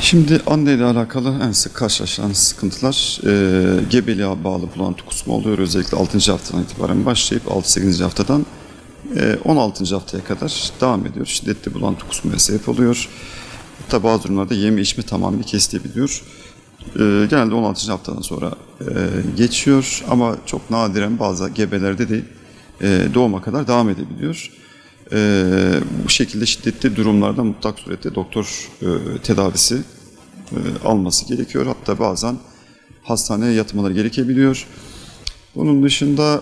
Şimdi anne ile alakalı en sık karşılaşılan sıkıntılar gebeliğe bağlı bulantı kusma oluyor. Özellikle 6. haftadan itibaren başlayıp 6-8. haftadan 16. haftaya kadar devam ediyor. Şiddetli bulantı kusmaya sebep oluyor. Hatta bazı durumlarda yeme içme tamamen kesilebiliyor. Genelde 16. haftadan sonra geçiyor ama çok nadiren bazı gebelerde de doğuma kadar devam edebiliyor. Bu şekilde şiddetli durumlarda mutlak surette doktor tedavisi alması gerekiyor. Hatta bazen hastaneye yatmaları gerekebiliyor. Bunun dışında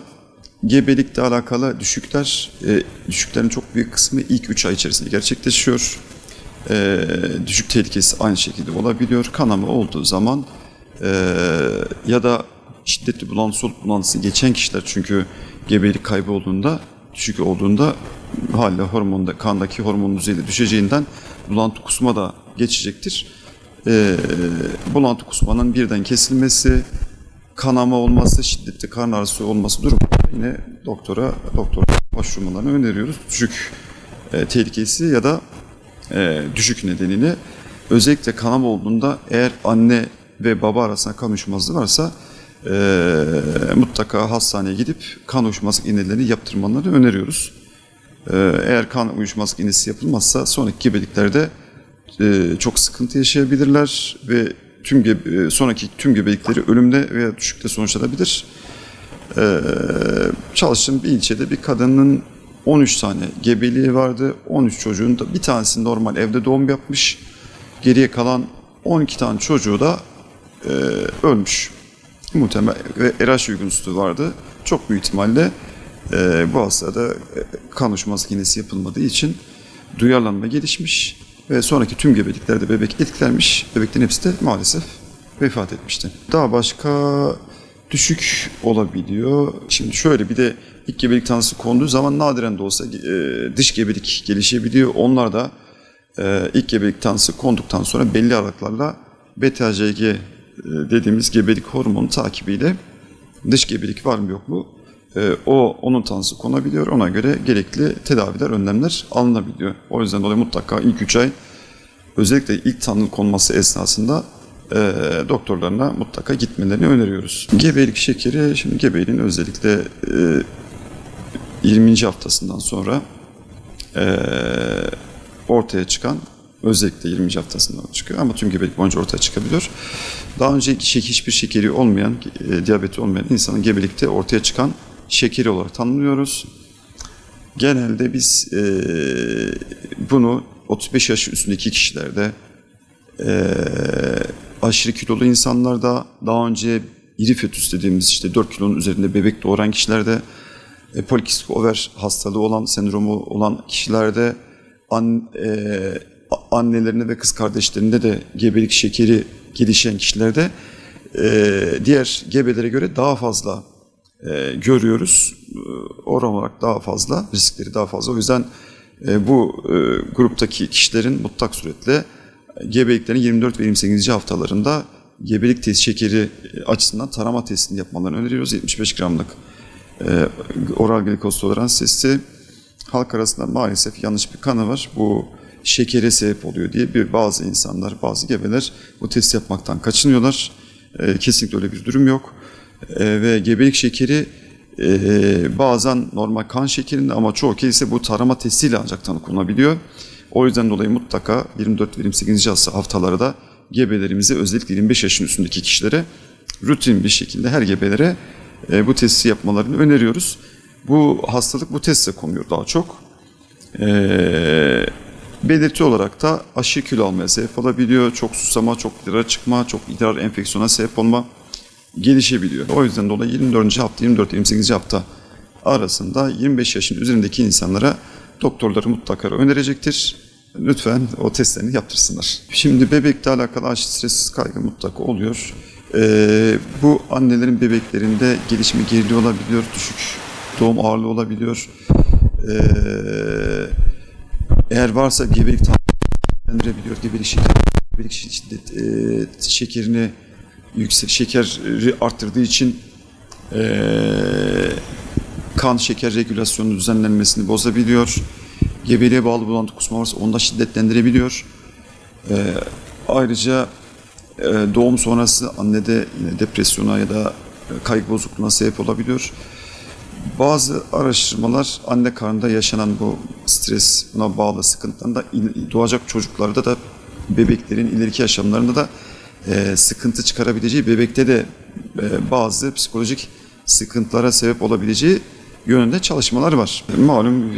gebelikle alakalı düşüklerin çok büyük kısmı ilk 3 ay içerisinde gerçekleşiyor. Düşük tehlikesi aynı şekilde olabiliyor. Kanama olduğu zaman ya da şiddetli bulantısı geçen kişiler, çünkü gebelik kaybı olduğunda, düşük olduğunda haliyle kandaki hormon düzeyi de düşeceğinden bulantı kusma da geçecektir. Bulantı kusmanın birden kesilmesi, kanama olması, şiddetli karın ağrısı olması durumunda yine doktora başvurmalarını öneriyoruz. Düşük tehlikesi ya da düşük nedeniyle, özellikle kanama olduğunda eğer anne ve baba arasında kan uyuşmazlığı varsa mutlaka hastaneye gidip kan uyuşmazlık iğnelerini yaptırmalarını öneriyoruz. Eğer kan uyuşmazlık iğnesi yapılmazsa sonraki gebeliklerde çok sıkıntı yaşayabilirler ve sonraki tüm gebelikleri ölümle veya düşükle sonuçlanabilir. Çalıştığım bir ilçede bir kadının 13 tane gebeliği vardı. 13 çocuğun da bir tanesi normal evde doğum yapmış. Geriye kalan 12 tane çocuğu da ölmüş. Muhtemelen ve RH uygunsuzluğu vardı. Çok büyük ihtimalle bu hastada kan uyuşmazlık iğnesi yapılmadığı için duyarlanma gelişmiş ve sonraki tüm gebeliklerde bebek etkilenmiş. Bebeklerin hepsi de maalesef vefat etmişti. Daha başka düşük olabiliyor. Şimdi şöyle, bir de ilk gebelik tanısı konduğu zaman nadiren de olsa dış gebelik gelişebiliyor. Onlar da ilk gebelik tanısı konduktan sonra belli aralıklarla beta-HCG dediğimiz gebelik hormonu takibiyle dış gebelik var mı yok mu onun tanısı konabiliyor. Ona göre gerekli tedaviler, önlemler alınabiliyor. O yüzden dolayı mutlaka ilk 3 ay, özellikle ilk tanı konması esnasında doktorlarına mutlaka gitmelerini öneriyoruz. Gebelik şekeri, şimdi gebeliğin özellikle 20. haftasından sonra ortaya çıkan, özellikle 20. haftasından çıkıyor ama tüm gebelik boyunca ortaya çıkabiliyor. Daha önce hiçbir şekeri olmayan, diyabeti olmayan insanın gebelikte ortaya çıkan şekeri olarak tanımlıyoruz. Genelde biz bunu 35 yaş üstündeki kişilerde, aşırı kilolu insanlarda, daha önce iri fetüs dediğimiz işte 4 kilonun üzerinde bebek doğuran kişilerde, polikistik over hastalığı olan, sendromu olan kişilerde, annelerinde ve kız kardeşlerinde de gebelik şekeri gelişen kişilerde diğer gebelere göre daha fazla görüyoruz. Oran olarak daha fazla, riskleri daha fazla. O yüzden bu gruptaki kişilerin mutlak suretle gebeliklerin 24 ve 28. haftalarında gebelik test şekeri açısından tarama testini yapmalarını öneriyoruz. 75 gramlık oral glikoz tolerans testi. Halk arasında maalesef yanlış bir kanı var. Bu şekere sebep oluyor diye bazı insanlar, bazı gebeler bu testi yapmaktan kaçınıyorlar. Kesinlikle öyle bir durum yok. Ve gebelik şekeri bazen normal kan şekerinde, ama çoğu kez ise bu tarama testiyle ancak tanı konulabiliyor. O yüzden dolayı mutlaka 24 ve 28. haftalarda gebelerimize, özellikle 25 yaşın üstündeki kişilere rutin bir şekilde her gebelere bu testi yapmalarını öneriyoruz. Bu hastalık bu testle konuyor daha çok. Belirti olarak da aşırı kilo almaya sebep olabiliyor. Çok susama, çok idrar çıkma, çok idrar enfeksiyona sebep olma gelişebiliyor. O yüzden dolayı 24. hafta, 24-28. hafta arasında 25 yaşın üzerindeki insanlara doktorları mutlaka önerecektir. Lütfen o testlerini yaptırsınlar. Şimdi bebekle alakalı aşırı stressiz kaygı mutlaka oluyor. Bu annelerin bebeklerinde gelişme geriliği olabiliyor, düşük doğum ağırlığı olabiliyor. Eğer varsa gebelik tanımlandırabiliyor, gebelik şekeri arttırdığı için kan şeker regülasyonunun düzenlenmesini bozabiliyor. Gebeliğe bağlı bulantı kusma varsa onu da şiddetlendirebiliyor. Ayrıca doğum sonrası annede yine depresyona ya da kaygı bozukluğuna sebep olabiliyor. Bazı araştırmalar anne karnında yaşanan bu stres, buna bağlı sıkıntıdan da doğacak çocuklarda da bebeklerin ileriki yaşamlarında da sıkıntı çıkarabileceği, bebekte de bazı psikolojik sıkıntılara sebep olabileceği yönünde çalışmalar var. Malum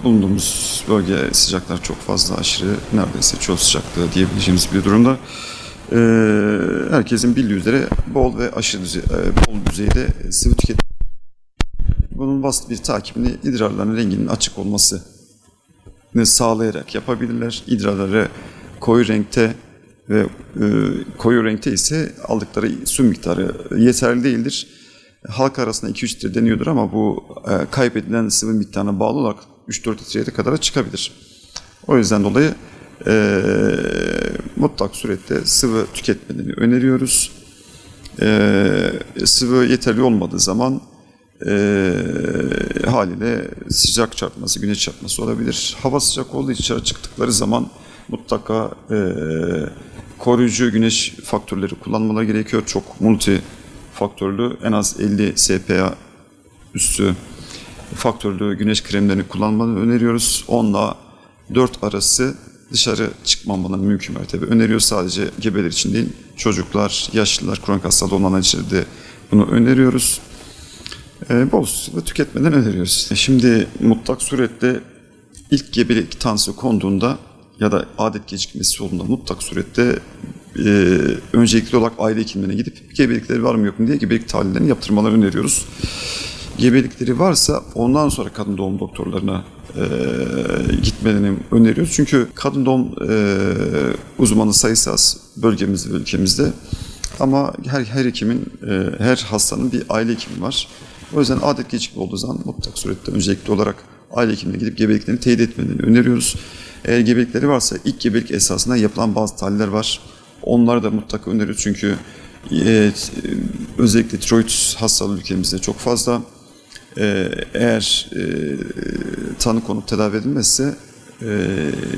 bulunduğumuz bölge sıcaklar çok fazla, aşırı, neredeyse çöl sıcaklığı diyebileceğimiz bir durumda. Herkesin bildiği üzere bol ve aşırı bol düzeyde sıvı tüketim. Bunun basit bir takibini idrarların renginin açık olmasını sağlayarak yapabilirler. İdrarları koyu renkte ve koyu renkte ise aldıkları su miktarı yeterli değildir. Halk arasında 2-3 litre deniyordur ama bu kaybedilen sıvı miktarına bağlı olarak 3-4 litreye kadar çıkabilir. O yüzden dolayı mutlak surette sıvı tüketmelerini öneriyoruz. Sıvı yeterli olmadığı zaman haliyle sıcak çarpması, güneş çarpması olabilir. Hava sıcak olduğu için dışarı çıktıkları zaman mutlaka koruyucu güneş faktörleri kullanmaları gerekiyor. Çok multifaktörlü, en az 50 SPA üstü faktörlü güneş kremlerini kullanmalarını öneriyoruz. 10 ile 4 arası dışarı çıkmamalarını mümkün mertebe öneriyoruz. Sadece gebeler için değil, çocuklar, yaşlılar, kronik hastalığı olanlar için de bunu öneriyoruz. Bol sıvı tüketmeden öneriyoruz. Şimdi mutlak surette ilk gebelik tanısı konduğunda ya da adet gecikmesi olduğunda mutlak surette öncelikli olarak aile hekimlerine gidip gebelikleri var mı yok mu diye gebelik tahlillerini yaptırmalarını öneriyoruz. Gebelikleri varsa ondan sonra kadın doğum doktorlarına gitmelerini öneriyoruz. Çünkü kadın doğum uzmanı sayısı az bölgemizde ve ülkemizde. Ama her hekimin, her hastanın bir aile hekimi var. O yüzden adet gecikme olduğu zaman mutlak surette öncelikli olarak aile hekimine gidip gebeliklerini teyit etmelerini öneriyoruz. Eğer gebelikleri varsa ilk gebelik esasında yapılan bazı tahliller var. Onları da mutlaka öneriyoruz çünkü özellikle tiroid hastalığı ülkemizde çok fazla. Eğer tanı konup tedavi edilmezse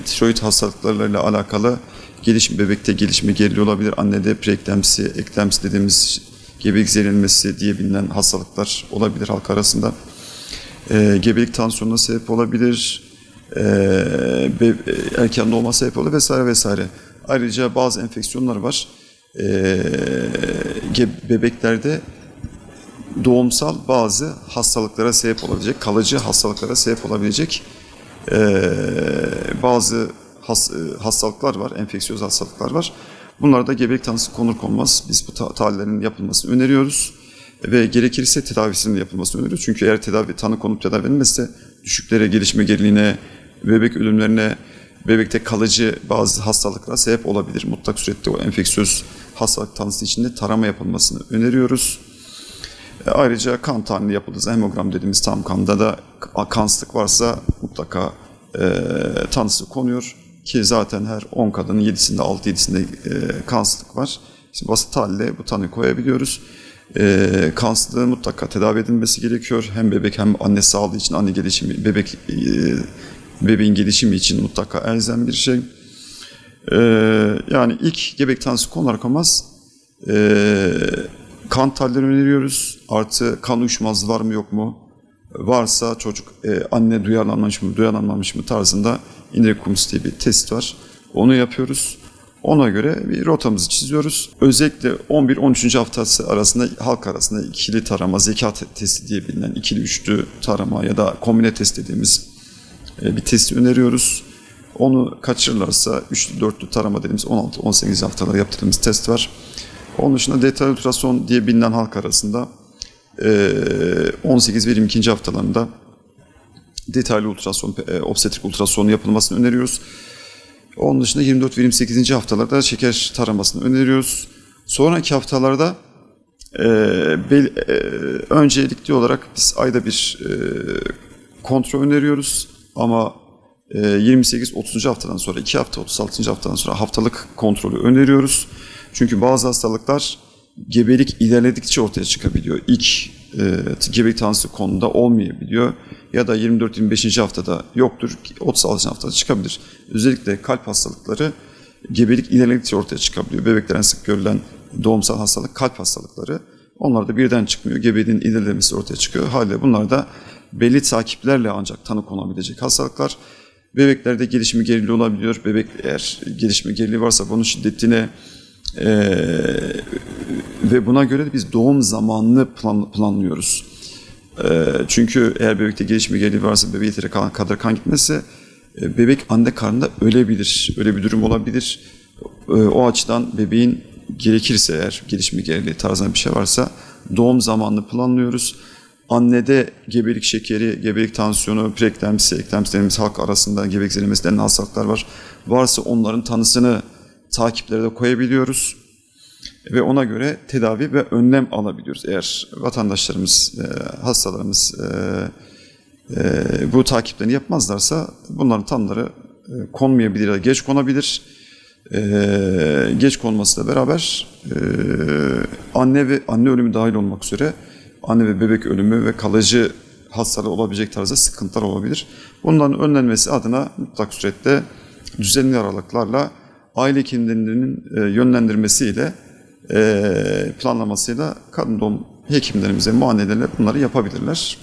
tiroid hastalıklarıyla alakalı bebekte gelişme geriliği olabilir. Annede preeklemsi, eklemsi dediğimiz gebelik zehirlenmesi diye bilinen hastalıklar olabilir halk arasında. Gebelik tansiyonuna sebep olabilir, erken doğuma sebep olabilir vesaire vesaire. Ayrıca bazı enfeksiyonlar var. Bebeklerde doğumsal bazı hastalıklara sebep olabilecek, kalıcı hastalıklara sebep olabilecek bazı hastalıklar var, enfeksiyöz hastalıklar var. Bunlarda gebelik tanısı konur konmaz biz bu tahlillerin yapılmasını öneriyoruz ve gerekirse tedavisinin yapılmasını öneriyoruz. Çünkü eğer tanı konup tedavi edilmezse düşüklere, gelişme geriliğine, bebek ölümlerine, bebekte kalıcı bazı hastalıklara sebep olabilir. Mutlak surette o enfeksiyöz hastalık tanısı için de tarama yapılmasını öneriyoruz. Ayrıca kan tahlili yapıldığı hemogram dediğimiz tam kanda da kansızlık varsa mutlaka tanısı konuyor. Ki zaten her 10 kadının 7'sinde 6-7'sinde kansızlık var. Şimdi basit tahlille bu tanıyı koyabiliyoruz. Kansızlığın mutlaka tedavi edilmesi gerekiyor. Hem bebek hem anne sağlığı için, anne gelişimi, bebeğin gelişimi için mutlaka elzem bir şey. Yani ilk gebek tanısı konar konmaz kan tahlilleri öneriyoruz. Artı kan uyuşmazlığı var mı yok mu? Varsa çocuk anne duyarlanmamış mı, duyarlanmamış mı tarzında Indrecums diye bir test var. Onu yapıyoruz. Ona göre bir rotamızı çiziyoruz. Özellikle 11-13. haftası arasında halk arasında ikili tarama, zeka testi diye bilinen ikili üçlü tarama ya da kombine test dediğimiz bir testi öneriyoruz. Onu kaçırırlarsa üçlü dörtlü tarama dediğimiz 16-18 haftalarda yaptığımız test var. Onun dışında detaylı ultrason diye bilinen halk arasında 18 ve 22. haftalarında detaylı ultrason, obstetrik ultrasonu yapılmasını öneriyoruz. Onun dışında 24 ve 28. haftalarda şeker taramasını öneriyoruz. Sonraki haftalarda öncelikli olarak biz ayda bir kontrol öneriyoruz. Ama 28-30. haftadan sonra, 2 hafta, 36. haftadan sonra haftalık kontrolü öneriyoruz. Çünkü bazı hastalıklar gebelik ilerledikçe ortaya çıkabiliyor. İlk gebelik tanısı konuda olmayabiliyor ya da 24-25. haftada yoktur, 36. haftada çıkabilir. Özellikle kalp hastalıkları gebelik ilerledikçe ortaya çıkabiliyor. Bebeklerin sık görülen doğumsal hastalık kalp hastalıkları. Onlar da birden çıkmıyor. Gebeliğin ilerlemesi ortaya çıkıyor. Haliyle bunlar da belli takiplerle ancak tanı konabilecek hastalıklar. Bebeklerde gelişimi geriliği olabiliyor. Bebek eğer gelişimi geriliği varsa bunun şiddetine ve buna göre de biz doğum zamanını planlıyoruz. Çünkü eğer bebekte gelişimi geriliği varsa, bebeğe yeteri kadar kan gitmezse bebek anne karnında ölebilir. Öyle bir durum olabilir. O açıdan bebeğin gerekirse eğer gelişimi geriliği tarzında bir şey varsa doğum zamanını planlıyoruz. Annede gebelik şekeri, gebelik tansiyonu, preeklemsi, eklemsi dediğimiz halk arasında gebelik zehirlenmesi denilen hastalıklar var. Varsa onların tanısını takiplere de koyabiliyoruz. Ve ona göre tedavi ve önlem alabiliyoruz. Eğer vatandaşlarımız, hastalarımız bu takiplerini yapmazlarsa bunların tanıları konmayabilir ya da geç konabilir. Geç konmasıyla beraber anne ölümü dahil olmak üzere anne ve bebek ölümü ve kalıcı hastalığı olabilecek tarzda sıkıntılar olabilir. Bunların önlenmesi adına mutlak surette düzenli aralıklarla aile hekimlerinin yönlendirmesiyle planlamasıyla kadın doğum hekimlerimize muayenelerle bunları yapabilirler.